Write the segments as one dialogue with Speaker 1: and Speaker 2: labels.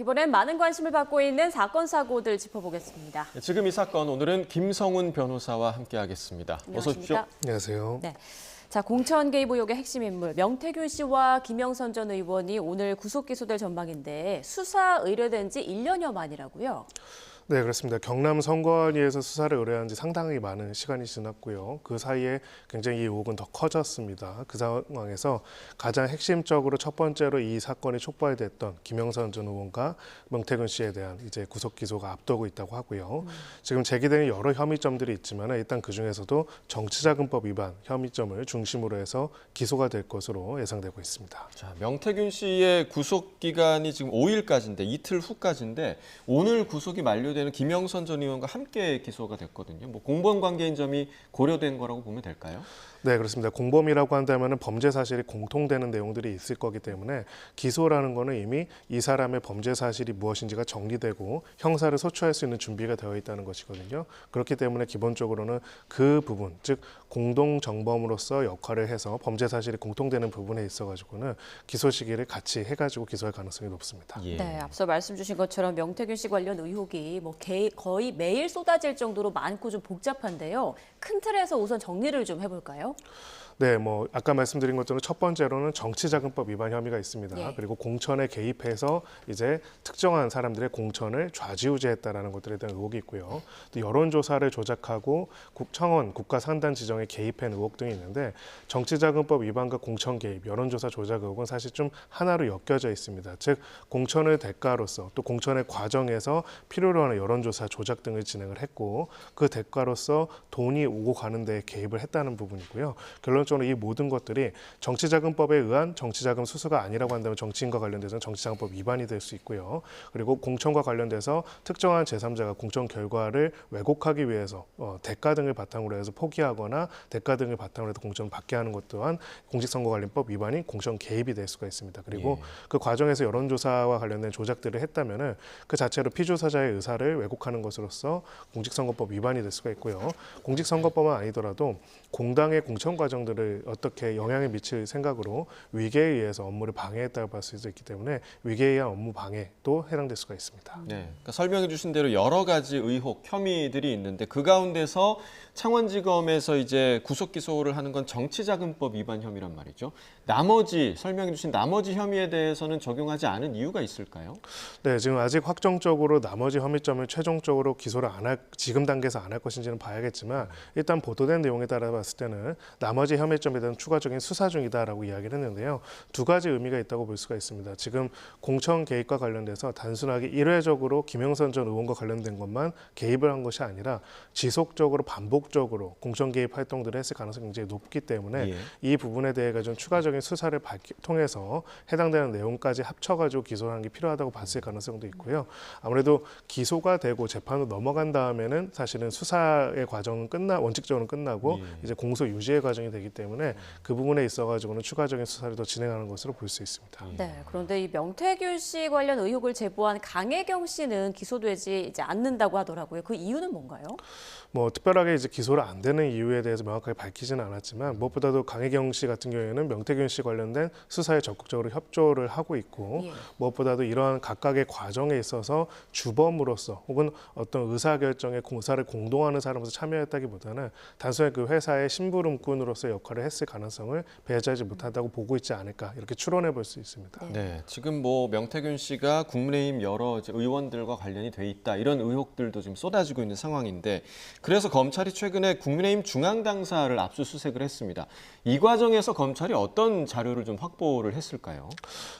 Speaker 1: 이번엔 많은 관심을 받고 있는 사건, 사고들 짚어보겠습니다.
Speaker 2: 지금 이 사건, 오늘은 김성훈 변호사와 함께하겠습니다. 어서 오십시오.
Speaker 3: 안녕하세요.
Speaker 1: 네. 자, 공천 개입 의혹의 핵심 인물 명태균 씨와 김영선 전 의원이 오늘 구속 기소될 전망인데 수사 의뢰된 지 1년여 만이라고요?
Speaker 3: 네, 그렇습니다. 경남 선관위에서 수사를 의뢰한 지 상당히 많은 시간이 지났고요. 그 사이에 굉장히 이 의혹은 더 커졌습니다. 그 상황에서 가장 핵심적으로 첫 번째로 이 사건이 촉발됐던 김영선 전 의원과 명태균 씨에 대한 이제 구속 기소가 앞두고 있다고 하고요. 지금 제기되는 여러 혐의점들이 있지만 일단 그 중에서도 정치자금법 위반 혐의점을 중심으로 해서 기소가 될 것으로 예상되고 있습니다.
Speaker 2: 자, 명태균 씨의 구속 기간이 지금 5일까지인데 이틀 후까지인데 오늘 구속이 만료되는 김영선 전 의원과 함께 기소가 됐거든요. 뭐 공범 관계인 점이 고려된 거라고 보면 될까요?
Speaker 3: 네, 그렇습니다. 공범이라고 한다면 범죄 사실이 공통되는 내용들이 있을 거기 때문에 기소라는 거는 이미 이 사람의 범죄 사실이 무엇인지가 정리되고 형사를 소추할 수 있는 준비가 되어 있다는 것이거든요. 그렇기 때문에 기본적으로는 그 부분, 즉 공동 정범으로서 역할을 해서 범죄 사실이 공통되는 부분에 있어가지고는 기소 시기를 같이 해가지고 기소할 가능성이 높습니다.
Speaker 2: 예.
Speaker 1: 네, 앞서 말씀 주신 것처럼 명태균 씨 관련 의혹이 거의 매일 쏟아질 정도로 많고 좀 복잡한데요. 큰 틀에서 우선 정리를 좀 해볼까요?
Speaker 3: 네, 뭐 아까 말씀드린 것처럼 첫 번째로는 정치자금법 위반 혐의가 있습니다.
Speaker 1: 예.
Speaker 3: 그리고 공천에 개입해서 이제 특정한 사람들의 공천을 좌지우지했다라는 것들에 대한 의혹이 있고요. 또 여론조사를 조작하고 청원, 국가산단 지정에 개입한 의혹 등이 있는데 정치자금법 위반과 공천 개입, 여론조사 조작 의혹은 사실 좀 하나로 엮여져 있습니다. 즉 공천을 대가로서 또 공천의 과정에서 필요로 하는 여론조사 조작 등을 진행을 했고 그 대가로서 돈이 오고 가는 데 개입을 했다는 부분이고요. 결론적으로 이 모든 것들이 정치자금법에 의한 정치자금 수수가 아니라고 한다면 정치인과 관련돼서는 정치자금법 위반이 될 수 있고요. 그리고 공천과 관련돼서 특정한 제3자가 공천 결과를 왜곡하기 위해서 대가 등을 바탕으로 해서 포기하거나 대가 등을 바탕으로 해서 공천을 받게 하는 것 또한 공직선거관리법 위반인 공천 개입이 될 수가 있습니다. 그리고 그 과정에서 여론조사와 관련된 조작들을 했다면은 그 자체로 피조사자의 의사를 왜곡하는 것으로서 공직선거법 위반이 될 수가 있고요. 공직선거법만 아니더라도 공당의 공천 과정들을 어떻게 영향을 미칠 생각으로 위계에 의해서 업무를 방해했다고 볼 수도 있기 때문에 위계에 의한 업무 방해도 해당될 수가 있습니다.
Speaker 2: 네, 그러니까 설명해 주신 대로 여러 가지 의혹, 혐의들이 있는데 그 가운데서 창원지검에서 이제 구속 기소를 하는 건 정치자금법 위반 혐의란 말이죠. 나머지 설명해 주신 나머지 혐의에 대해서는 적용하지 않은 이유가 있을까요?
Speaker 3: 네, 지금 아직 확정적으로 나머지 혐의점을 최종적으로 기소를 지금 단계에서 안 할 것인지는 봐야겠지만 일단 보도된 내용에 따라 봤을 때는 나머지 혐의점에 대한 추가적인 수사 중이다라고 이야기를 했는데요. 두 가지 의미가 있다고 볼 수가 있습니다. 지금 공천 개입과 관련돼서 단순하게 일회적으로 김영선 전 의원과 관련된 것만 개입을 한 것이 아니라 지속적으로 반복적으로 공천 개입 활동들을 했을 가능성이 굉장히 높기 때문에 이 부분에 대해 좀 추가적인 수사를 통해서 해당되는 내용까지 합쳐가지고 기소하는 게 필요하다고 봤을 가능성도 있고요. 아무래도 기소가 되고 재판으로 넘어간 다음에는 사실은 수사의 과정은 원칙적으로는 끝나고 이제 공소 유지의 과정이 되기 때문에 그 부분에 있어가지고는 추가적인 수사를 더 진행하는 것으로 볼 수 있습니다.
Speaker 1: 네, 그런데 이 명태균 씨 관련 의혹을 제보한 강혜경 씨는 기소되지 이제 않는다고 하더라고요. 그 이유는 뭔가요?
Speaker 3: 뭐 특별하게 이제 기소를 안 되는 이유에 대해서 명확하게 밝히지는 않았지만 무엇보다도 강혜경 씨 같은 경우에는 명태균 씨 관련된 수사에 적극적으로 협조를 하고 있고 무엇보다도 이러한 각각의 과정에 있어서 주범으로서 혹은 어떤 의사결정에 공사를 공동하는 사람으로서 참여했다기보다는 단순히 그 회사의 심부름꾼으로서 역할을 했을 가능성을 배제하지 못한다고 보고 있지 않을까 이렇게 추론해 볼 수 있습니다.
Speaker 2: 네, 지금 뭐 명태균 씨가 국민의힘 여러 이제 의원들과 관련이 돼 있다 이런 의혹들도 지금 쏟아지고 있는 상황인데 그래서 검찰이 최근에 국민의힘 중앙당사를 압수수색을 했습니다. 이 과정에서 검찰이 어떤 자료를 좀 확보를 했을까요?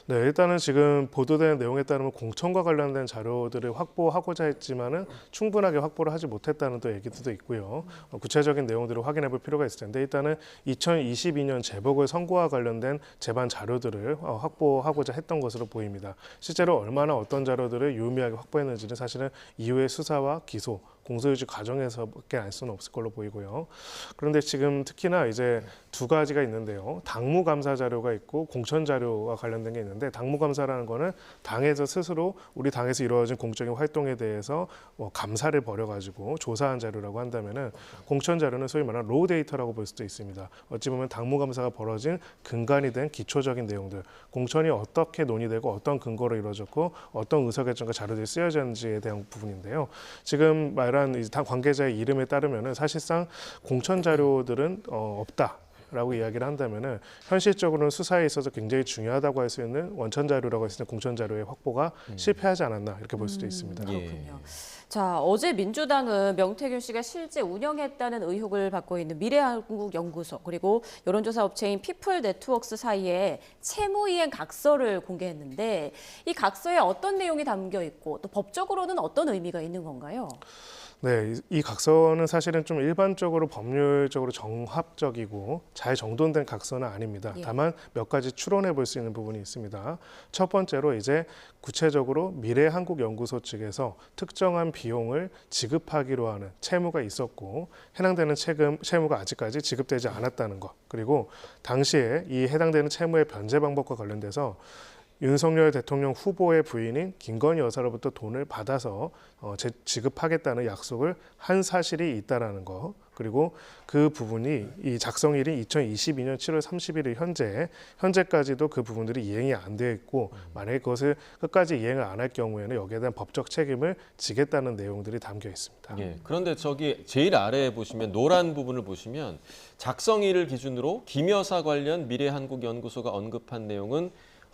Speaker 3: 네, 일단은 지금 보도된 내용에 따르면 공천과 관련된 자료들을 확보하고자 했지만은 충분하게 확보를 하지 못했다는 또 얘기도 있고요. 구체적인 내용들을 확인해 볼 필요가 있을 텐데 일단은 2022년 재보궐선거와 관련된 재반 자료들을 확보하고자 했던 것으로 보입니다. 실제로 얼마나 어떤 자료들을 유의미하게 확보했는지는 사실은 이후의 수사와 기소 공소유지 과정에서밖에 알 수는 없을 걸로 보이고요. 그런데 지금 특히나 이제 두 가지가 있는데요. 당무감사 자료가 있고 공천 자료와 관련된 게 있는데 당무감사라는 거는 당에서 스스로 우리 당에서 이루어진 공적인 활동에 대해서 감사를 벌여가지고 조사한 자료라고 한다면은 공천 자료는 소위 말하는 로우 데이터라고 볼 수도 있습니다. 어찌 보면 당무감사가 벌어진 근간이 된 기초적인 내용들, 공천이 어떻게 논의되고 어떤 근거로 이루어졌고 어떤 의사결정과 자료들이 쓰여졌는지에 대한 부분인데요. 지금 말한 이 당 관계자의 이름에 따르면은 사실상 공천 자료들은 없다. 라고 이야기를 한다면은 현실적으로는 수사에 있어서 굉장히 중요하다고 할 수 있는 원천 자료라고 할 수 있는 공천 자료의 확보가 실패하지 않았나 이렇게 볼 수도 있습니다.
Speaker 1: 그렇군요. 자, 어제 민주당은 명태균 씨가 실제 운영했다는 의혹을 받고 있는 미래한국연구소 그리고 여론조사 업체인 피플네트웍스 사이에 채무이행 각서를 공개했는데 이 각서에 어떤 내용이 담겨 있고 또 법적으로는 어떤 의미가 있는 건가요?
Speaker 3: 네, 이 각서는 사실은 좀 일반적으로 법률적으로 정합적이고 잘 정돈된 각서는 아닙니다.
Speaker 1: 예.
Speaker 3: 다만 몇 가지 추론해 볼 수 있는 부분이 있습니다. 첫 번째로 이제 구체적으로 미래한국연구소 측에서 특정한 비용을 지급하기로 하는 채무가 있었고 해당되는 채무가 아직까지 지급되지 않았다는 것. 그리고 당시에 이 해당되는 채무의 변제 방법과 관련돼서 윤석열 대통령 후보의 부인인 김건희 여사로부터 돈을 받아서 지급하겠다는 약속을 한 사실이 있다라는 거. 그리고 그 부분이 이 작성일인 2022년 7월 31일 현재까지도 그 부분들이 이행이 안 되어 있고 만약에 그것을 끝까지 이행을 안 할 경우에는 여기에 대한 법적 책임을 지겠다는 내용들이 담겨 있습니다.
Speaker 2: 예, 그런데 저기 제일 아래에 보시면 노란 부분을 보시면 작성일을 기준으로 김 여사 관련 미래한국연구소가 언급한 내용은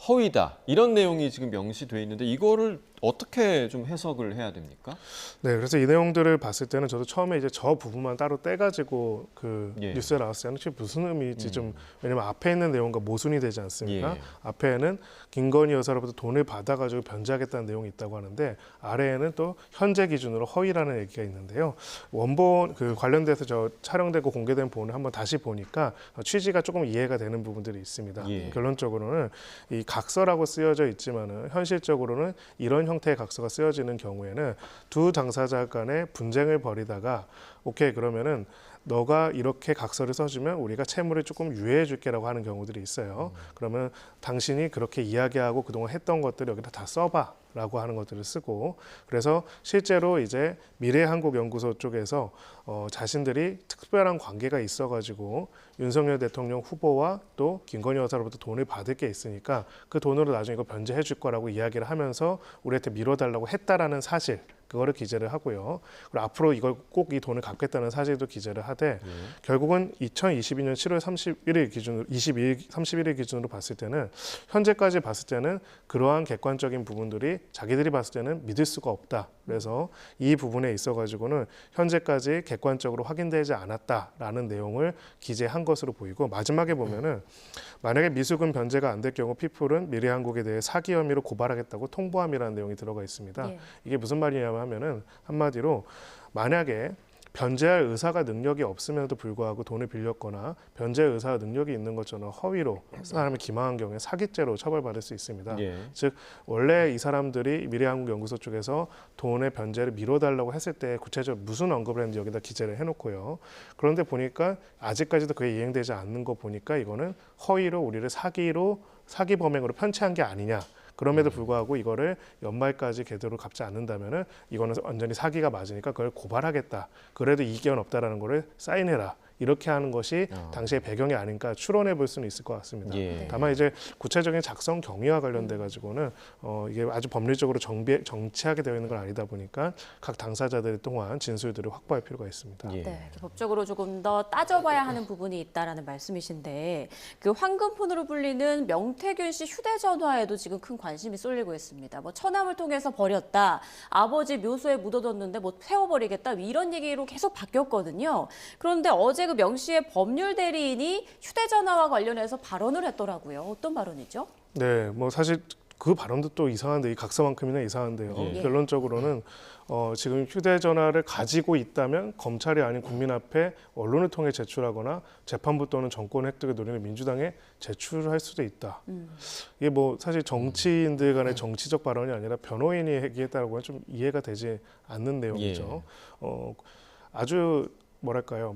Speaker 2: 허위다. 이런 내용이 지금 명시돼 있는데 이거를 어떻게 좀 해석을 해야 됩니까?
Speaker 3: 네, 그래서 이 내용들을 봤을 때는 저도 처음에 이제 저 부분만 따로 떼가지고 그
Speaker 2: 예.
Speaker 3: 뉴스에 나왔을 때는 무슨 의미인지 좀 왜냐면 앞에 있는 내용과 모순이 되지 않습니까?
Speaker 2: 예.
Speaker 3: 앞에는 김건희 여사로부터 돈을 받아가지고 변제하겠다는 내용이 있다고 하는데 아래에는 또 현재 기준으로 허위라는 얘기가 있는데요. 원본 그 관련돼서 저 촬영되고 공개된 본을 한번 다시 보니까 취지가 조금 이해가 되는 부분들이 있습니다.
Speaker 2: 예.
Speaker 3: 결론적으로는 이 각서라고 쓰여져 있지만은 현실적으로는 이런 형태의 각서가 쓰여지는 경우에는 두 당사자 간에 분쟁을 벌이다가 오케이 그러면은 너가 이렇게 각서를 써주면 우리가 채무를 조금 유예해 줄게라고 하는 경우들이 있어요. 그러면 당신이 그렇게 이야기하고 그동안 했던 것들을 여기다 다 써봐. 라고 하는 것들을 쓰고 그래서 실제로 이제 미래한국연구소 쪽에서 자신들이 특별한 관계가 있어가지고 윤석열 대통령 후보와 또 김건희 여사로부터 돈을 받을 게 있으니까 그 돈으로 나중에 이거 변제해 줄 거라고 이야기를 하면서 우리한테 밀어달라고 했다라는 사실 그거를 기재를 하고요. 그리고 앞으로 이걸 꼭 이 돈을 갚겠다는 사실도 기재를 하되 결국은 2022년 7월 31일 기준으로 31일 기준으로 봤을 때는 현재까지 봤을 때는 그러한 객관적인 부분들이 자기들이 봤을 때는 믿을 수가 없다. 그래서 이 부분에 있어가지고는 현재까지 객관적으로 확인되지 않았다라는 내용을 기재한 것으로 보이고 마지막에 보면은 만약에 미수금 변제가 안 될 경우 피플은 미래한국에 대해 사기 혐의로 고발하겠다고 통보함이라는 내용이 들어가 있습니다.
Speaker 1: 예.
Speaker 3: 이게 무슨 말이냐면 하면은 한마디로 만약에 변제할 의사가 능력이 없음에도 불구하고 돈을 빌렸거나 변제 의사가 능력이 있는 것처럼 허위로 사람을 기망한 경우에 사기죄로 처벌받을 수 있습니다.
Speaker 2: 예.
Speaker 3: 즉 원래 이 사람들이 미래한국연구소 쪽에서 돈의 변제를 미뤄달라고 했을 때 구체적으로 무슨 언급을 했는지 여기다 기재를 해놓고요. 그런데 보니까 아직까지도 그게 이행되지 않는 거 보니까 이거는 허위로 우리를 사기 범행으로 편취한 게 아니냐. 그럼에도 불구하고 이거를 연말까지 제대로 갚지 않는다면은 이거는 완전히 사기가 맞으니까 그걸 고발하겠다. 그래도 이견 없다라는 거를 사인해라. 이렇게 하는 것이 당시의 배경이 아닌가 추론해 볼 수는 있을 것 같습니다.
Speaker 2: 예.
Speaker 3: 다만 이제 구체적인 작성 경위와 관련돼 가지고는 이게 아주 법률적으로 정치하게 되어 있는 건 아니다 보니까 각 당사자들 또한 진술들을 확보할 필요가 있습니다.
Speaker 2: 예.
Speaker 1: 네, 법적으로 조금 더 따져봐야 하는 부분이 있다라는 말씀이신데 그 황금폰으로 불리는 명태균 씨 휴대전화에도 지금 큰 관심이 쏠리고 있습니다. 뭐 처남을 통해서 버렸다, 아버지 묘소에 묻어뒀는데 뭐 태워버리겠다 이런 얘기로 계속 바뀌었거든요. 그런데 어제 그 명 씨의 법률 대리인이 휴대전화와 관련해서 발언을 했더라고요. 어떤 발언이죠?
Speaker 3: 네, 뭐 사실 그 발언도 또 이상한데 이 각서만큼이나 이상한데요.
Speaker 2: 예.
Speaker 3: 결론적으로는 지금 휴대전화를 가지고 있다면 검찰이 아닌 국민 앞에 언론을 통해 제출하거나 재판부 또는 정권 획득을 노리는 민주당에 제출할 수도 있다. 이게 뭐 사실 정치인들 간의 정치적 발언이 아니라 변호인이 얘기했다고 하면 좀 이해가 되지 않는 내용이죠. 아주 뭐랄까요.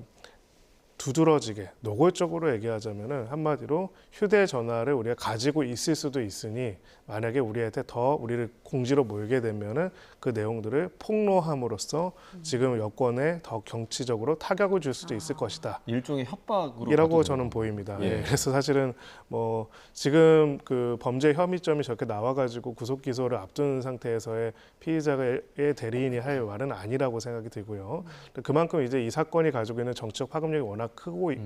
Speaker 3: 두드러지게 노골적으로 얘기하자면은 한마디로 휴대전화를 우리가 가지고 있을 수도 있으니 만약에 우리한테 더 우리를 공지로 몰게 되면은 그 내용들을 폭로함으로써 지금 여권에 더 정치적으로 타격을 줄 수도 있을 것이다.
Speaker 2: 일종의 협박으로
Speaker 3: 이라고
Speaker 2: 봐도
Speaker 3: 저는
Speaker 2: 되는
Speaker 3: 보입니다.
Speaker 2: 예.
Speaker 3: 예, 그래서 사실은 뭐 지금 그 범죄 혐의점이 저렇게 나와가지고 구속 기소를 앞둔 상태에서의 피의자의 대리인이 할 말은 아니라고 생각이 들고요. 그만큼 이제 이 사건이 가지고 있는 정치적 파급력이 워낙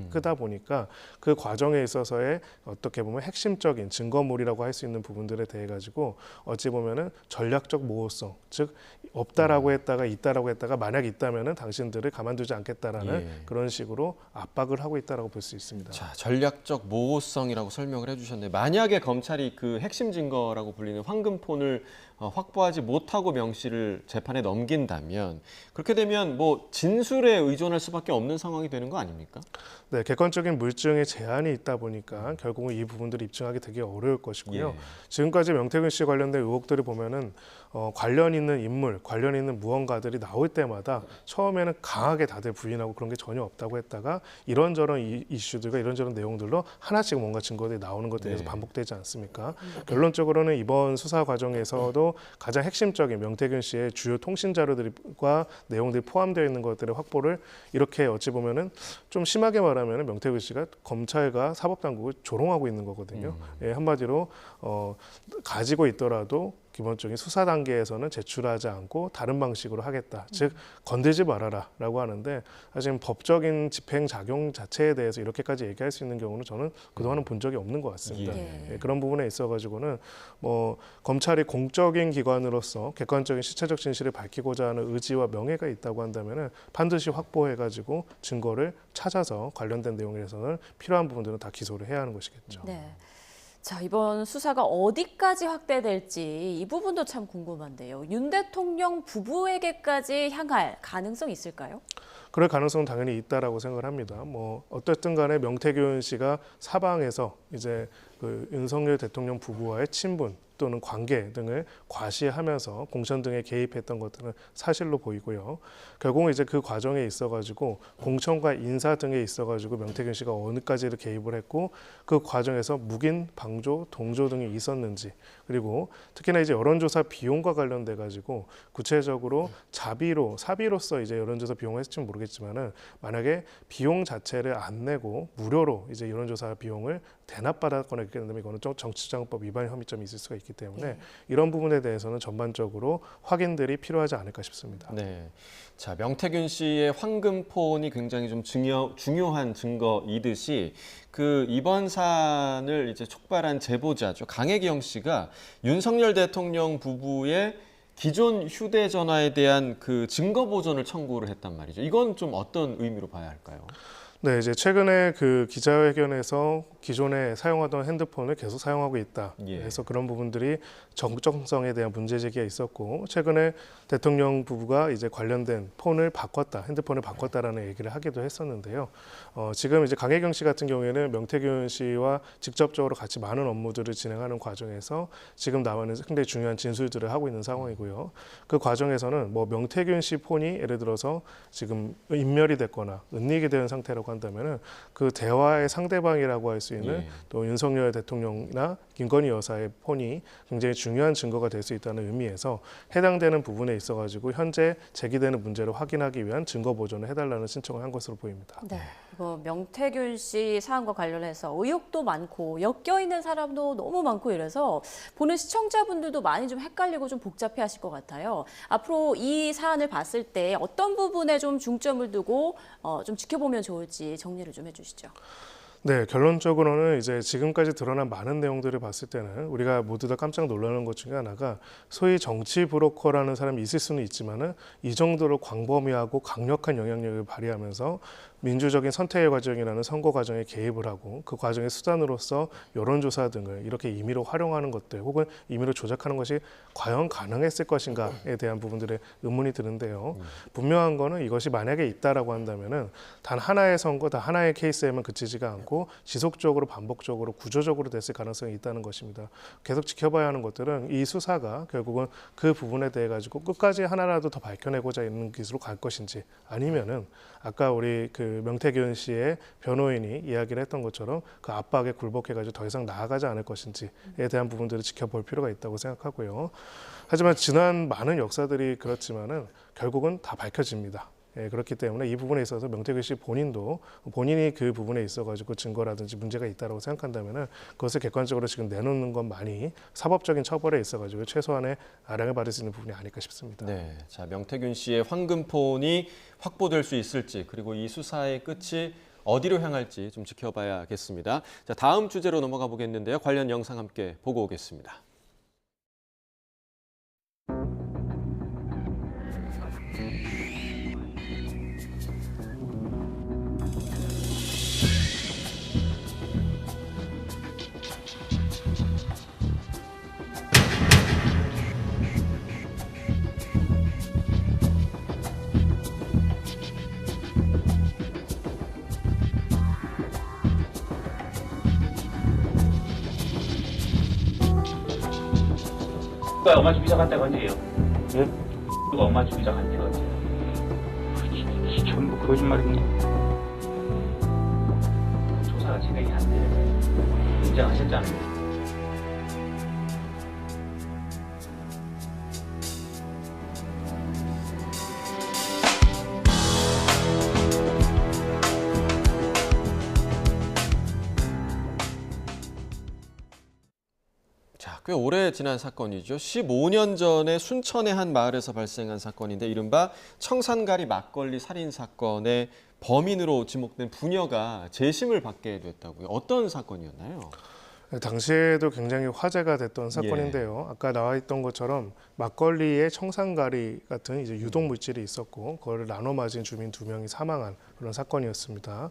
Speaker 3: 크다 보니까 그 과정에 있어서의 어떻게 보면 핵심적인 증거물이라고 할 수 있는 부분들에 대해 가지고 어찌 보면은 전략적 모호성, 즉 없다라고 했다가 있다라고 했다가 만약 있다면은 당신들을 가만두지 않겠다라는
Speaker 2: 예.
Speaker 3: 그런 식으로 압박을 하고 있다라고 볼 수 있습니다.
Speaker 2: 자, 전략적 모호성이라고 설명을 해주셨는데 만약에 검찰이 그 핵심 증거라고 불리는 황금폰을 확보하지 못하고 명 씨를 재판에 넘긴다면 그렇게 되면 뭐 진술에 의존할 수밖에 없는 상황이 되는 거 아닙니까?
Speaker 3: 네, 객관적인 물증의 제한이 있다 보니까 결국은 이 부분들을 입증하기 되게 어려울 것이고요.
Speaker 2: 예.
Speaker 3: 지금까지 명태균 씨 관련된 의혹들을 보면은 관련 있는 인물, 관련 있는 무언가들이 나올 때마다 처음에는 강하게 다들 부인하고 그런 게 전혀 없다고 했다가 이런저런 이슈들과 이런저런 내용들로 하나씩 뭔가 증거들이 나오는 것들에 대해서
Speaker 2: 네.
Speaker 3: 반복되지 않습니까? 결론적으로는 이번 수사 과정에서도 가장 핵심적인 명태균 씨의 주요 통신 자료들과 내용들이 포함되어 있는 것들의 확보를 이렇게 어찌 보면은 좀 심하게 말하면 명태균 씨가 검찰과 사법당국을 조롱하고 있는 거거든요. 예, 한마디로 가지고 있더라도 기본적인 수사 단계에서는 제출하지 않고 다른 방식으로 하겠다. 즉 건들지 말아라라고 하는데 사실 법적인 집행 작용 자체에 대해서 이렇게까지 얘기할 수 있는 경우는 저는 그동안은 본 적이 없는 것 같습니다.
Speaker 1: 예.
Speaker 3: 예, 그런 부분에 있어가지고는 뭐 검찰이 공적인 기관으로서 객관적인 실체적 진실을 밝히고자 하는 의지와 명예가 있다고 한다면은 반드시 확보해가지고 증거를 찾아서 관련된 내용에서는 필요한 부분들은 다 기소를 해야 하는 것이겠죠.
Speaker 1: 네. 자, 이번 수사가 어디까지 확대될지 이 부분도 참 궁금한데요. 윤 대통령 부부에게까지 향할 가능성이 있을까요?
Speaker 3: 그럴 가능성은 당연히 있다라고 생각을 합니다. 뭐 어쨌든 간에 명태균 씨가 사방에서 이제 그 윤석열 대통령 부부와의 친분 또는 관계 등을 과시하면서 공천 등에 개입했던 것들은 사실로 보이고요. 결국은 이제 그 과정에 있어가지고 공천과 인사 등에 있어가지고 명태균 씨가 어느까지를 개입을 했고 그 과정에서 묵인, 방조, 동조 등이 있었는지 그리고 특히나 이제 여론조사 비용과 관련돼 가지고 구체적으로 사비로서 이제 여론조사 비용을 했을지는 모르겠지만은 만약에 비용 자체를 안 내고 무료로 이제 여론조사 비용을 대납받았거나 이렇게 된다면 이거는 정치자금법 위반 혐의점이 있을 수가 있기 때문에 이런 부분에 대해서는 전반적으로 확인들이 필요하지 않을까 싶습니다.
Speaker 2: 네. 자, 명태균 씨의 황금폰이 굉장히 좀 중요한 증거이듯이 그 이번 사안을 이제 촉발한 제보자죠. 강혜경 씨가 윤석열 대통령 부부의 기존 휴대전화에 대한 그 증거 보존을 청구를 했단 말이죠. 이건 좀 어떤 의미로 봐야 할까요?
Speaker 3: 네, 이제 최근에 그 기자회견에서 기존에 사용하던 핸드폰을 계속 사용하고 있다.
Speaker 2: 예.
Speaker 3: 그래서 그런 부분들이 정정성에 대한 문제 제기가 있었고 최근에 대통령 부부가 이제 관련된 핸드폰을 바꿨다라는 얘기를 하기도 했었는데요. 지금 이제 강혜경 씨 같은 경우에는 명태균 씨와 직접적으로 같이 많은 업무들을 진행하는 과정에서 지금 나와는 굉장히 중요한 진술들을 하고 있는 상황이고요. 그 과정에서는 뭐 명태균 씨 폰이 예를 들어서 지금 인멸이 됐거나 은닉이 된 상태라고 한다면은 그 대화의 상대방이라고 할 수 있는
Speaker 2: 예.
Speaker 3: 또 윤석열 대통령이나 김건희 여사의 폰이 굉장히 중요한 증거가 될 수 있다는 의미에서 해당되는 부분에 있어가지고 현재 제기되는 문제를 확인하기 위한 증거 보존을 해달라는 신청을 한 것으로 보입니다.
Speaker 1: 네. 이거 명태균 씨 사안과 관련해서 의혹도 많고 엮여 있는 사람도 너무 많고 이래서 보는 시청자분들도 많이 좀 헷갈리고 좀 복잡해하실 것 같아요. 앞으로 이 사안을 봤을 때 어떤 부분에 좀 중점을 두고 좀 지켜보면 좋을지 정리를 좀 해주시죠.
Speaker 3: 네, 결론적으로는 이제 지금까지 드러난 많은 내용들을 봤을 때는 우리가 모두 다 깜짝 놀라는 것 중에 하나가 소위 정치 브로커라는 사람이 있을 수는 있지만은 이 정도로 광범위하고 강력한 영향력을 발휘하면서 민주적인 선택의 과정이라는 선거 과정에 개입을 하고 그 과정의 수단으로서 여론조사 등을 이렇게 임의로 활용하는 것들 혹은 임의로 조작하는 것이 과연 가능했을 것인가에 대한 부분들의 의문이 드는데요. 분명한 거는 이것이 만약에 있다라고 한다면은 단 하나의 선거, 단 하나의 케이스에만 그치지가 않고 지속적으로 반복적으로 구조적으로 됐을 가능성이 있다는 것입니다. 계속 지켜봐야 하는 것들은 이 수사가 결국은 그 부분에 대해 가지고 끝까지 하나라도 더 밝혀내고자 있는 기술로 갈 것인지 아니면은 아까 우리 그 명태균 씨의 변호인이 이야기를 했던 것처럼 그 압박에 굴복해가지고 더 이상 나아가지 않을 것인지에 대한 부분들을 지켜볼 필요가 있다고 생각하고요. 하지만 지난 많은 역사들이 그렇지만은 결국은 다 밝혀집니다. 예, 그렇기 때문에 이 부분에 있어서 명태균 씨 본인도 본인이 그 부분에 있어가지고 증거라든지 문제가 있다고 생각한다면은 그것을 객관적으로 지금 내놓는 것만이 사법적인 처벌에 있어가지고 최소한의 아량을 받을 수 있는 부분이 아닐까 싶습니다.
Speaker 2: 네, 자 명태균 씨의 황금폰이 확보될 수 있을지 그리고 이 수사의 끝이 어디로 향할지 좀 지켜봐야겠습니다. 자 다음 주제로 넘어가 보겠는데요. 관련 영상 함께 보고 오겠습니다.
Speaker 4: 누가 엄마 집 이사 간 데가 언제예요? 예? 누가 엄마 집 이사 간 데가 언제예요? 전부 거짓말입니다. 조사가 진행이 안 돼. 인정하셨잖아요.
Speaker 2: 자, 꽤 오래 지난 사건이죠. 15년 전에 순천의 한 마을에서 발생한 사건인데 이른바 청산가리 막걸리 살인 사건의 범인으로 지목된 부녀가 재심을 받게 됐다고요. 어떤 사건이었나요?
Speaker 3: 당시에도 굉장히 화제가 됐던 사건인데요. 아까 나와 있던 것처럼 막걸리에 청산가리 같은 이제 유독 물질이 있었고 그거를 나눠 마신 주민 2명이 사망한 그런 사건이었습니다.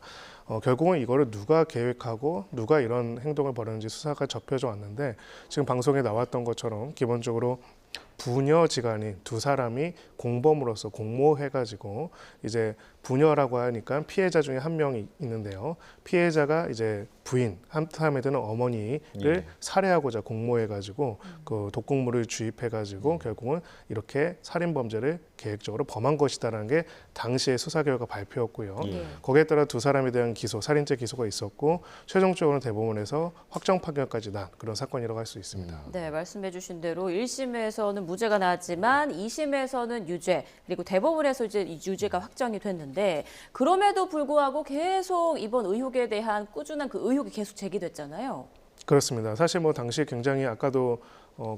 Speaker 3: 결국은 이거를 누가 계획하고 누가 이런 행동을 벌였는지 수사가 접혀져 왔는데 지금 방송에 나왔던 것처럼 기본적으로 부녀지간인 두 사람이 공범으로서 공모해가지고 이제 부녀라고 하니까 피해자 중에 한 명이 있는데요. 피해자가 이제 부인, 한 사람에 드는 어머니를 살해하고자 공모해가지고 그 독극물을 주입해가지고 결국은 이렇게 살인 범죄를 계획적으로 범한 것이다라는 게 당시의 수사 결과 발표였고요. 거기에 따라 두 사람에 대한 기소, 살인죄 기소가 있었고 최종적으로는 대법원에서 확정 판결까지 난 그런 사건이라고 할 수 있습니다.
Speaker 1: 네, 말씀해 주신 대로 1심에서는 무죄가 나왔지만 2심에서는 유죄, 그리고 대법원에서 이제 유죄가 확정이 됐는데 그럼에도 불구하고 계속 이번 의혹에 대한 꾸준한 그 의혹이 계속 제기됐잖아요.
Speaker 3: 그렇습니다. 사실 뭐 당시 굉장히 아까도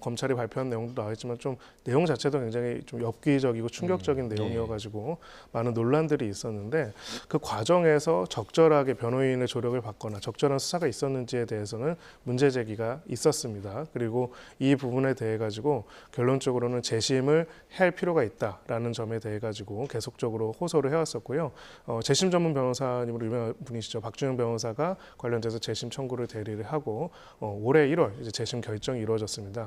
Speaker 3: 검찰이 발표한 내용도 나와있지만 좀 내용 자체도 굉장히 좀 엽기적이고 충격적인 내용이어가지고 많은 논란들이 있었는데 그 과정에서 적절하게 변호인의 조력을 받거나 적절한 수사가 있었는지에 대해서는 문제 제기가 있었습니다. 그리고 이 부분에 대해 가지고 결론적으로는 재심을 할 필요가 있다라는 점에 대해 가지고 계속적으로 호소를 해왔었고요. 재심 전문 변호사님으로 유명한 분이시죠. 박준영 변호사가 관련돼서 재심 청구를 대리를 하고 올해 1월 이제 재심 결정이 이루어졌습니다.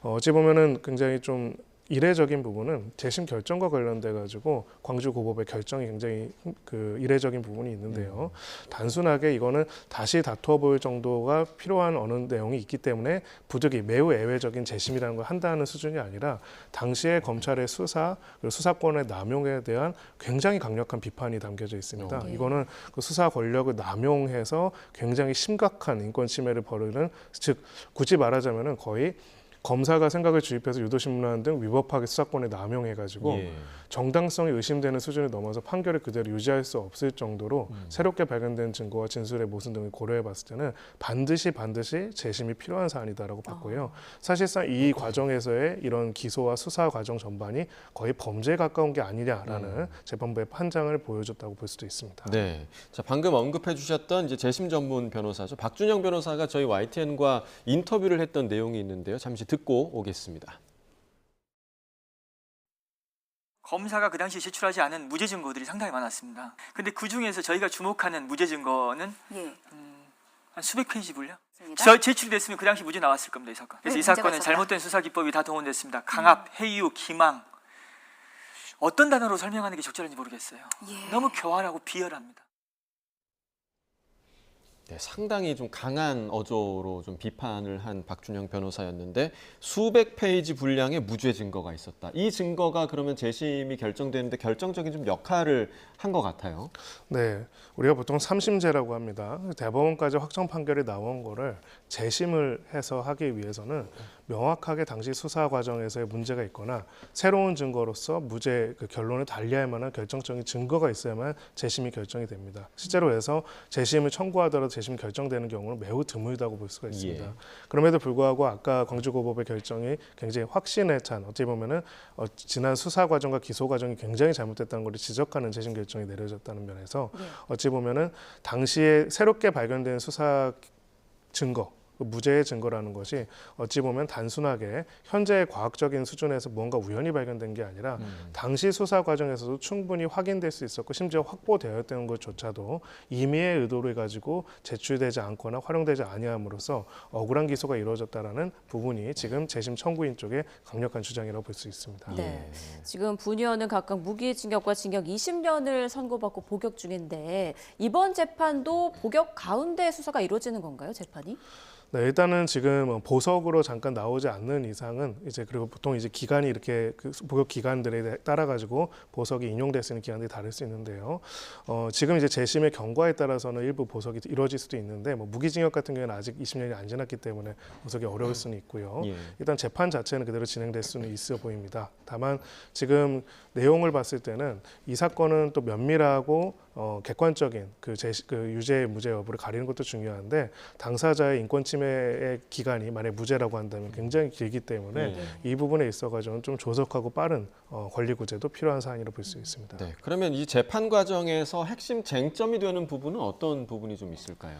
Speaker 3: 어찌 보면은 굉장히 좀 이례적인 부분은 재심 결정과 관련돼 가지고 광주고법의 결정이 굉장히 그 이례적인 부분이 있는데요. 단순하게 이거는 다시 다투어 볼 정도가 필요한 어느 내용이 있기 때문에 부득이 매우 예외적인 재심이라는 걸 한다는 수준이 아니라 당시의 검찰의 수사 그리고 수사권의 남용에 대한 굉장히 강력한 비판이 담겨져 있습니다. 이거는 그 수사 권력을 남용해서 굉장히 심각한 인권 침해를 벌이는, 즉 굳이 말하자면은 거의 검사가 생각을 주입해서 유도신문하는 등 위법하게 수사권에 남용해가지고 정당성이 의심되는 수준을 넘어서 판결을 그대로 유지할 수 없을 정도로 새롭게 발견된 증거와 진술의 모순 등을 고려해봤을 때는 반드시 재심이 필요한 사안이다라고 봤고요. 사실상 이 과정에서의 이런 기소와 수사 과정 전반이 거의 범죄에 가까운 게 아니냐라는 재판부의 판장을 보여줬다고 볼 수도 있습니다.
Speaker 2: 네, 자 방금 언급해 주셨던 이제 재심 전문 변호사죠. 박준영 변호사가 저희 YTN과 인터뷰를 했던 내용이 있는데요. 잠시 듣고 오겠습니다.
Speaker 5: 검사가 그 당시 제출하지 않은 무죄 증거들이 상당히 많았습니다. 근데 그 중에서 저희가 주목하는 무죄 증거는
Speaker 6: 예.
Speaker 5: 한 수백 페이지 분량.
Speaker 6: 맞습니다.
Speaker 5: 제출됐으면 그 당시 무죄 나왔을 겁니다, 이 사건. 그래서
Speaker 6: 네,
Speaker 5: 이 사건은
Speaker 6: 문제가
Speaker 5: 잘못된 수사 기법이 다 동원됐습니다. 강압, 해유, 기망. 어떤 단어로 설명하는 게 적절한지 모르겠어요.
Speaker 6: 예.
Speaker 5: 너무 교활하고 비열합니다.
Speaker 2: 네, 상당히 좀 강한 어조로 좀 비판을 한 박준영 변호사였는데 수백 페이지 분량의 무죄 증거가 있었다. 이 증거가 그러면 재심이 결정되는데 결정적인 좀 역할을 한 것 같아요.
Speaker 3: 네, 우리가 보통 3심제라고 합니다. 대법원까지 확정 판결이 나온 거를 재심을 해서 하기 위해서는 명확하게 당시 수사 과정에서의 문제가 있거나 새로운 증거로서 무죄 그 결론을 달리할 만한 결정적인 증거가 있어야만 재심이 결정이 됩니다. 실제로 해서 재심을 청구하더라도 재심이 결정되는 경우는 매우 드물다고 볼 수가 있습니다.
Speaker 2: 예.
Speaker 3: 그럼에도 불구하고 아까 광주고법의 결정이 굉장히 확신에 찬 어찌 보면은 지난 수사 과정과 기소 과정이 굉장히 잘못됐다는 걸 지적하는 재심 결정이 내려졌다는 면에서 어찌 보면은 당시에 새롭게 발견된 수사 증거 무죄의 증거라는 것이 어찌 보면 단순하게 현재의 과학적인 수준에서 무언가 우연히 발견된 게 아니라 당시 수사 과정에서도 충분히 확인될 수 있었고 심지어 확보되었던 것조차도 임의의 의도를 가지고 제출되지 않거나 활용되지 아니함으로써 억울한 기소가 이루어졌다라는 부분이 지금 재심 청구인 쪽의 강력한 주장이라고 볼 수 있습니다.
Speaker 1: 네. 지금 분 의원은 각각 무기징역과 징역 20년을 선고받고 복역 중인데 이번 재판도 복역 가운데 수사가 이루어지는 건가요, 재판이?
Speaker 3: 네, 일단은 지금 보석으로 잠깐 나오지 않는 이상은 이제 그리고 보통 이제 기간이 이렇게 그 복역 기간들에 따라 가지고 보석이 인용될 수 있는 기간들이 다를 수 있는데요. 지금 이제 재심의 경과에 따라서는 일부 보석이 이루어질 수도 있는데 뭐 무기징역 같은 경우는 아직 20년이 안 지났기 때문에 보석이 어려울 수는 있고요.
Speaker 2: 예.
Speaker 3: 일단 재판 자체는 그대로 진행될 수는 있어 보입니다. 다만 지금 내용을 봤을 때는 이 사건은 또 면밀하고 객관적인 그 유죄 무죄 여부를 가리는 것도 중요한데 당사자의 인권 침해의 기간이 만약 무죄라고 한다면 굉장히 길기 때문에 이 부분에 있어가지고는 좀 조속하고 빠른 권리 구제도 필요한 사안이라고 볼 수 있습니다.
Speaker 2: 네, 그러면 이 재판 과정에서 핵심 쟁점이 되는 부분은 어떤 부분이 좀 있을까요?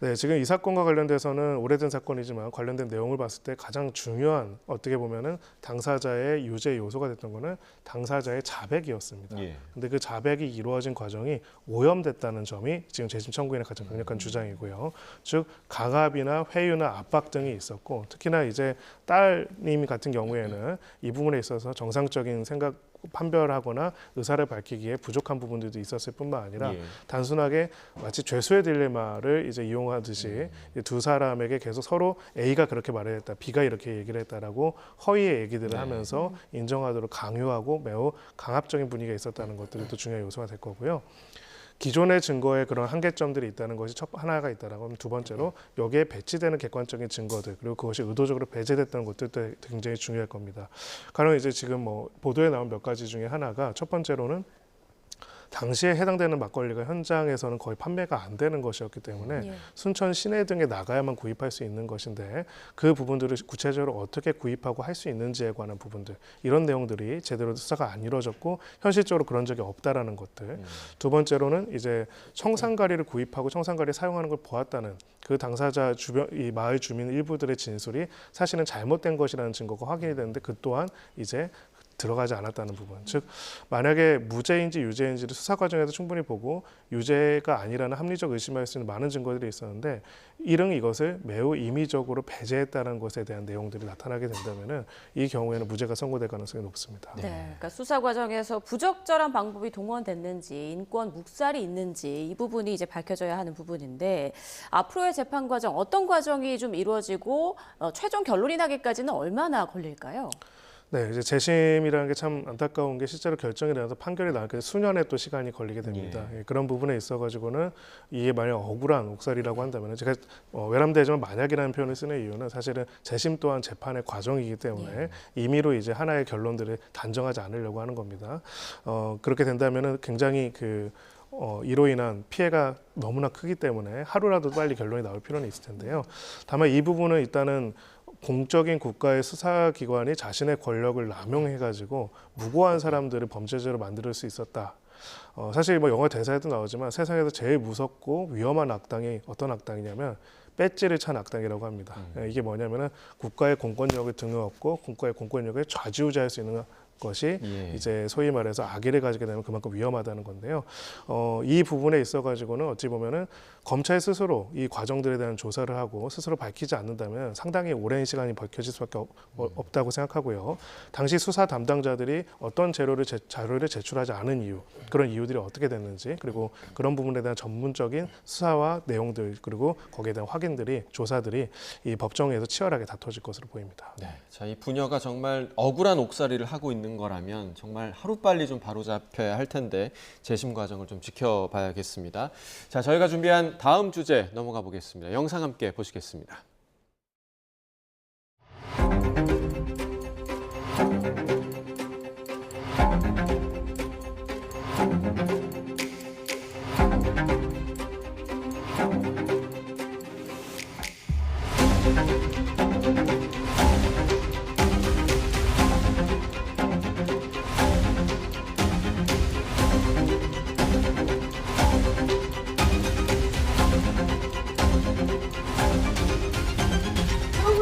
Speaker 3: 네, 지금 이 사건과 관련돼서는 오래된 사건이지만 관련된 내용을 봤을 때 가장 중요한 어떻게 보면은 당사자의 유죄 요소가 됐던 거는 당사자의 자백이었습니다.
Speaker 2: 예.
Speaker 3: 근데 그 자백이 이루어진 과정이 오염됐다는 점이 지금 재심 청구인의 가장 강력한 주장이고요. 즉 강압이나 회유나 압박 등이 있었고 특히나 이제 딸님 같은 경우에는 이 부분에 있어서 정상적인 생각 판별하거나 의사를 밝히기에 부족한 부분들도 있었을 뿐만 아니라
Speaker 2: 예.
Speaker 3: 단순하게 마치 죄수의 딜레마를 이제 이용하듯이 두 사람에게 계속 서로 A가 그렇게 말을 했다, B가 이렇게 얘기를 했다라고 허위의 얘기들을 하면서 인정하도록 강요하고 매우 강압적인 분위기가 있었다는 것들이 또 중요한 요소가 될 거고요. 기존의 증거에 그런 한계점들이 있다는 것이 하나가 있다라고 하면 두 번째로 여기에 배치되는 객관적인 증거들 그리고 그것이 의도적으로 배제됐다는 것들도 굉장히 중요할 겁니다. 가령 이제 지금 뭐 보도에 나온 몇 가지 중에 하나가 첫 번째로는 당시에 해당되는 막걸리가 현장에서는 거의 판매가 안 되는 것이었기 때문에 순천 시내 등에 나가야만 구입할 수 있는 것인데 그 부분들을 구체적으로 어떻게 구입하고 할 수 있는지에 관한 부분들 이런 내용들이 제대로 수사가 안 이루어졌고 현실적으로 그런 적이 없다라는 것들. 두 번째로는 이제 청산가리를 구입하고 청산가리를 사용하는 걸 보았다는 그 당사자 주변 이 마을 주민 일부들의 진술이 사실은 잘못된 것이라는 증거가 확인이 되는데 그 또한 이제 들어가지 않았다는 부분. 즉 만약에 무죄인지 유죄인지를 수사 과정에서 충분히 보고 유죄가 아니라는 합리적 의심할 수 있는 많은 증거들이 있었는데 이릉 이것을 매우 임의적으로 배제했다는 것에 대한 내용들이 나타나게 된다면은 이 경우에는 무죄가 선고될 가능성이 높습니다.
Speaker 1: 네, 그러니까 수사 과정에서 부적절한 방법이 동원됐는지 인권 묵살이 있는지 이 부분이 이제 밝혀져야 하는 부분인데 앞으로의 재판 과정 어떤 과정이 좀 이루어지고 최종 결론이 나기까지는 얼마나 걸릴까요?
Speaker 3: 네, 이제 재심이라는 게 참 안타까운 게 실제로 결정이 나서 판결이 나기까지 수년의 또 시간이 걸리게 됩니다. 예, 그런 부분에 있어가지고는 이게 만약 억울한 옥살이라고 한다면 제가 외람되지만 만약이라는 표현을 쓰는 이유는 사실은 재심 또한 재판의 과정이기 때문에 임의로 이제 하나의 결론들을 단정하지 않으려고 하는 겁니다. 그렇게 된다면은 굉장히 이로 인한 피해가 너무나 크기 때문에 하루라도 빨리 결론이 나올 필요는 있을 텐데요. 다만 이 부분은 일단은 공적인 국가의 수사기관이 자신의 권력을 남용해가지고 무고한 사람들을 범죄자로 만들 수 있었다. 사실 뭐 영화 대사에도 나오지만 세상에서 제일 무섭고 위험한 악당이 어떤 악당이냐면 배지를 찬 악당이라고 합니다. 이게 뭐냐면은 국가의 공권력을 등에 업고 국가의 공권력을 좌지우지할 수 있는 것이
Speaker 2: 예.
Speaker 3: 이제 소위 말해서 악의를 가지게 되면 그만큼 위험하다는 건데요. 이 부분에 있어 가지고는 어찌 보면은 검찰 스스로 이 과정들에 대한 조사를 하고 스스로 밝히지 않는다면 상당히 오랜 시간이 밝혀질 수밖에 없다고 생각하고요. 당시 수사 담당자들이 어떤 자료를 제출하지 않은 이유, 그런 이유들이 어떻게 됐는지, 그리고 그런 부분에 대한 전문적인 수사와 내용들, 그리고 거기에 대한 확인들이, 조사들이 이 법정에서 치열하게 다퉈질 것으로 보입니다.
Speaker 2: 네, 자, 이 부녀가 정말 억울한 옥살이를 하고 있는 거라면 정말 하루빨리 좀 바로잡혀야 할 텐데 재심 과정을 좀 지켜봐야겠습니다. 자, 저희가 준비한 다음 주제 넘어가 보겠습니다. 영상 함께 보시겠습니다.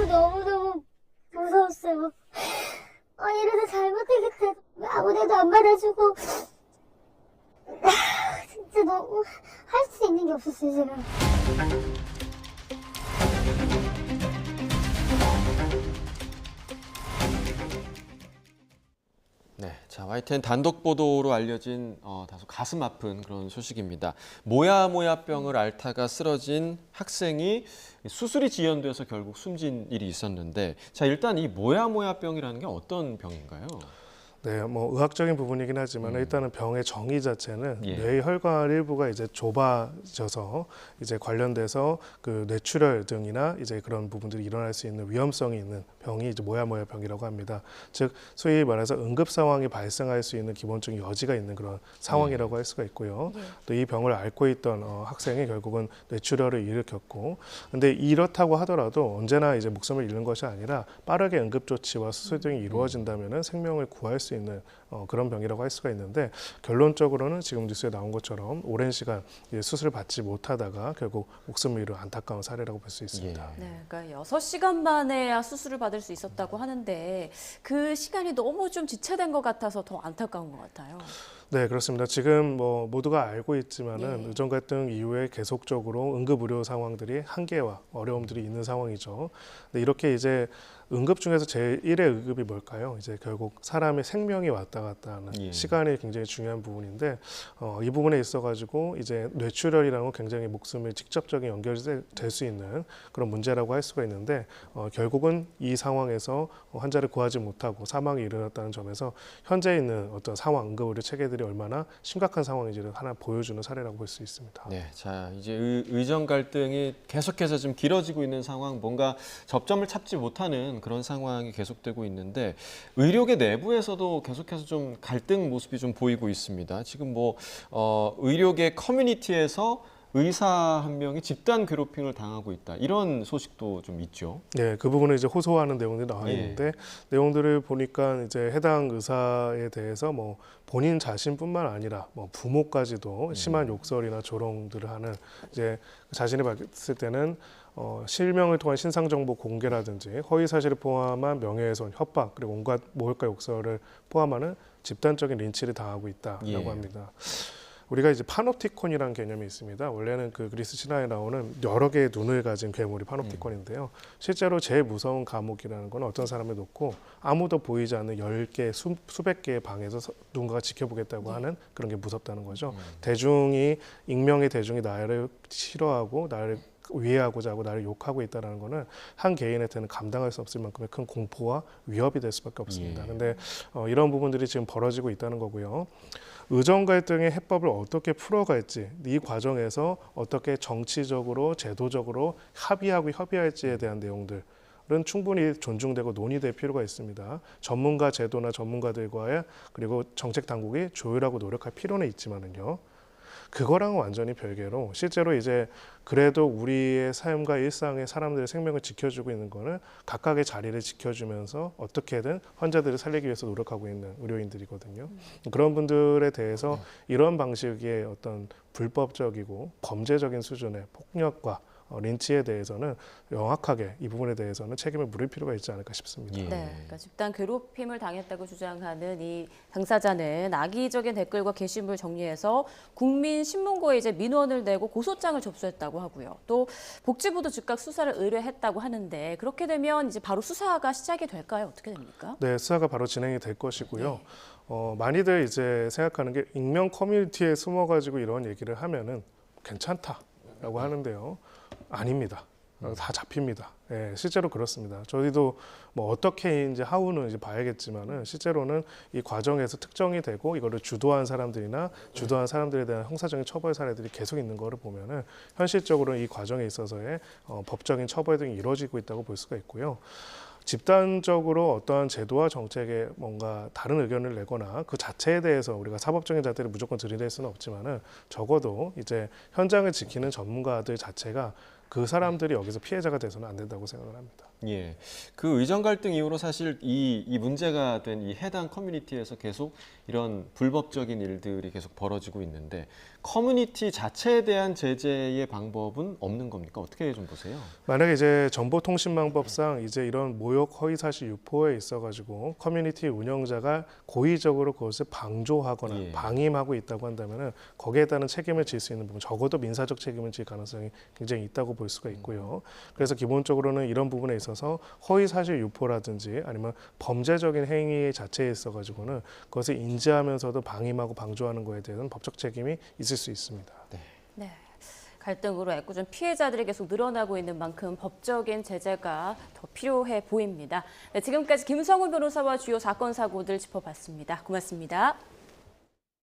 Speaker 6: 너무너무 무서웠어요. 이러다 잘못되겠다. 아무데도 안 받아주고. 진짜 너무 할 수 있는 게 없었어요, 제가.
Speaker 2: 네, 자, YTN 단독 보도로 알려진 다소 가슴 아픈 그런 소식입니다. 모야모야병을 앓다가 쓰러진 학생이 수술이 지연돼서 결국 숨진 일이 있었는데, 자, 일단 이 모야모야병이라는 게 어떤 병인가요?
Speaker 3: 네, 뭐 의학적인 부분이긴 하지만 일단은 병의 정의 자체는
Speaker 2: 예.
Speaker 3: 뇌의 혈관 일부가 이제 좁아져서 이제 관련돼서 그 뇌출혈 등이나 이제 그런 부분들이 일어날 수 있는 위험성이 있는 병이 이제 모야모야병이라고 합니다. 즉 소위 말해서 응급 상황이 발생할 수 있는 기본적인 여지가 있는 그런 상황이라고 할 수가 있고요. 또 이 병을 앓고 있던 학생이 결국은 뇌출혈을 일으켰고, 근데 이렇다고 하더라도 언제나 이제 목숨을 잃는 것이 아니라 빠르게 응급 조치와 수술 등이 이루어진다면은 생명을 구할 수 있는 그런 병이라고 할 수가 있는데, 결론적으로는 지금 뉴스에 나온 것처럼 오랜 시간 수술을 받지 못하다가 결국 목숨을 잃은 안타까운 사례라고 볼 수 있습니다.
Speaker 2: 예.
Speaker 1: 네, 그러니까 6시간 만에야 수술을 받을 수 있었다고 하는데 그 시간이 너무 좀 지체된 것 같아서 더 안타까운 것 같아요.
Speaker 3: 네, 그렇습니다. 지금 뭐 모두가 알고 있지만은
Speaker 1: 예.
Speaker 3: 의정 갈등 이후에 계속적으로 응급 의료 상황들이 한계와 어려움들이 있는 상황이죠. 근데 이렇게 이제 응급 중에서 제1의 응급이 뭘까요? 이제 결국 사람의 생명이 왔다 갔다 하는
Speaker 2: 예.
Speaker 3: 시간이 굉장히 중요한 부분인데, 이 부분에 있어가지고 이제 뇌출혈이라는 건 굉장히 목숨에 직접적인 연결될 수 있는 그런 문제라고 할 수가 있는데, 결국은 이 상황에서 환자를 구하지 못하고 사망이 일어났다는 점에서 현재 있는 어떤 상황, 응급 의료 체계들이 얼마나 심각한 상황인지를 하나 보여주는 사례라고 볼 수 있습니다.
Speaker 2: 네, 자, 이제 의정 갈등이 계속해서 좀 길어지고 있는 상황, 뭔가 접점을 찾지 못하는 그런 상황이 계속되고 있는데, 의료계 내부에서도 계속해서 좀 갈등 모습이 좀 보이고 있습니다. 지금 뭐 의료계 커뮤니티에서 의사 한 명이 집단 괴롭힘을 당하고 있다, 이런 소식도 좀 있죠.
Speaker 3: 네, 그 부분을 이제 호소하는 내용들이 나와
Speaker 2: 예.
Speaker 3: 있는데, 내용들을 보니까 이제 해당 의사에 대해서 뭐 본인 자신뿐만 아니라 뭐 부모까지도 심한 욕설이나 조롱들을 하는, 이제 자신이 봤을 때는 실명을 통한 신상 정보 공개라든지 허위 사실을 포함한 명예훼손, 협박, 그리고 온갖 모욕과 욕설을 포함하는 집단적인 린치를 당하고 있다라고
Speaker 2: 예.
Speaker 3: 합니다. 우리가 이제 파놉티콘이라는 개념이 있습니다. 원래는 그 그리스 신화에 나오는 여러 개의 눈을 가진 괴물이 파놉티콘인데요. 실제로 제일 무서운 감옥이라는 건 어떤 사람을 놓고 아무도 보이지 않는 10개, 수백 개의 방에서 누군가가 지켜보겠다고 하는 그런 게 무섭다는 거죠. 익명의 대중이 나를 싫어하고 나를 위해하고자 하고 나를 욕하고 있다는 거는 한 개인한테는 감당할 수 없을 만큼의 큰 공포와 위협이 될 수밖에 없습니다. 근데 이런 부분들이 지금 벌어지고 있다는 거고요. 의정 갈등의 해법을 어떻게 풀어갈지, 이 과정에서 어떻게 정치적으로, 제도적으로 합의하고 협의할지에 대한 내용들 은 충분히 존중되고 논의될 필요가 있습니다. 전문가 제도나 전문가들과의, 그리고 정책 당국이 조율하고 노력할 필요는 있지만은요. 그거랑은 완전히 별개로 실제로 이제 그래도 우리의 삶과 일상의 사람들의 생명을 지켜주고 있는 거는 각각의 자리를 지켜주면서 어떻게든 환자들을 살리기 위해서 노력하고 있는 의료인들이거든요. 그런 분들에 대해서 이런 방식의 어떤 불법적이고 범죄적인 수준의 폭력과 린치에 대해서는 명확하게 이 부분에 대해서는 책임을 물을 필요가 있지 않을까 싶습니다.
Speaker 2: 예.
Speaker 1: 네, 그러니까 집단 괴롭힘을 당했다고 주장하는 이 당사자는 악의적인 댓글과 게시물 정리해서 국민신문고에 이제 민원을 내고 고소장을 접수했다고 하고요. 또 복지부도 즉각 수사를 의뢰했다고 하는데 그렇게 되면 이제 바로 수사가 시작이 될까요? 어떻게 됩니까?
Speaker 3: 네, 수사가 바로 진행이 될 것이고요. 많이들 이제 생각하는 게 익명 커뮤니티에 숨어가지고 이런 얘기를 하면은 괜찮다라고 하는데요. 아닙니다. 다 잡힙니다. 예, 실제로 그렇습니다. 저희도 뭐 어떻게 이제 하우는 이제 봐야겠지만은 실제로는 이 과정에서 특정이 되고 이거를 주도한 사람들이나 주도한 사람들에 대한 형사적인 처벌 사례들이 계속 있는 거를 보면은 현실적으로 이 과정에 있어서의 법적인 처벌 등이 이루어지고 있다고 볼 수가 있고요. 집단적으로 어떠한 제도와 정책에 뭔가 다른 의견을 내거나 그 자체에 대해서 우리가 사법적인 잣대를 무조건 들이댈 수는 없지만은 적어도 이제 현장을 지키는 전문가들 자체가 그 사람들이 여기서 피해자가 돼서는 안 된다고 생각을 합니다.
Speaker 2: 예, 그 의정 갈등 이후로 사실 이 문제가 된 이 해당 커뮤니티에서 계속 이런 불법적인 일들이 계속 벌어지고 있는데 커뮤니티 자체에 대한 제재의 방법은 없는 겁니까? 어떻게 좀 보세요?
Speaker 3: 만약에 이제 정보통신망법상 이제 이런 모욕, 허위사실 유포에 있어가지고 커뮤니티 운영자가 고의적으로 그것을 방조하거나
Speaker 2: 예.
Speaker 3: 방임하고 있다고 한다면은 거기에 따른 책임을 질 수 있는 부분, 적어도 민사적 책임을 질 가능성이 굉장히 있다고 볼 수가 있고요. 그래서 기본적으로는 이런 부분에 있어서 허위사실 유포라든지 아니면 범죄적인 행위 자체에 있어가지고는 그것을 인지하면서도 방임하고 방조하는 거에 대한 법적 책임이 있을 수 있습니다.
Speaker 1: 네. 갈등으로 애꿎은 피해자들이 계속 늘어나고 있는 만큼 법적인 제재가 더 필요해 보입니다. 네, 지금까지 김성훈 변호사와 주요 사건 사고들 짚어봤습니다. 고맙습니다.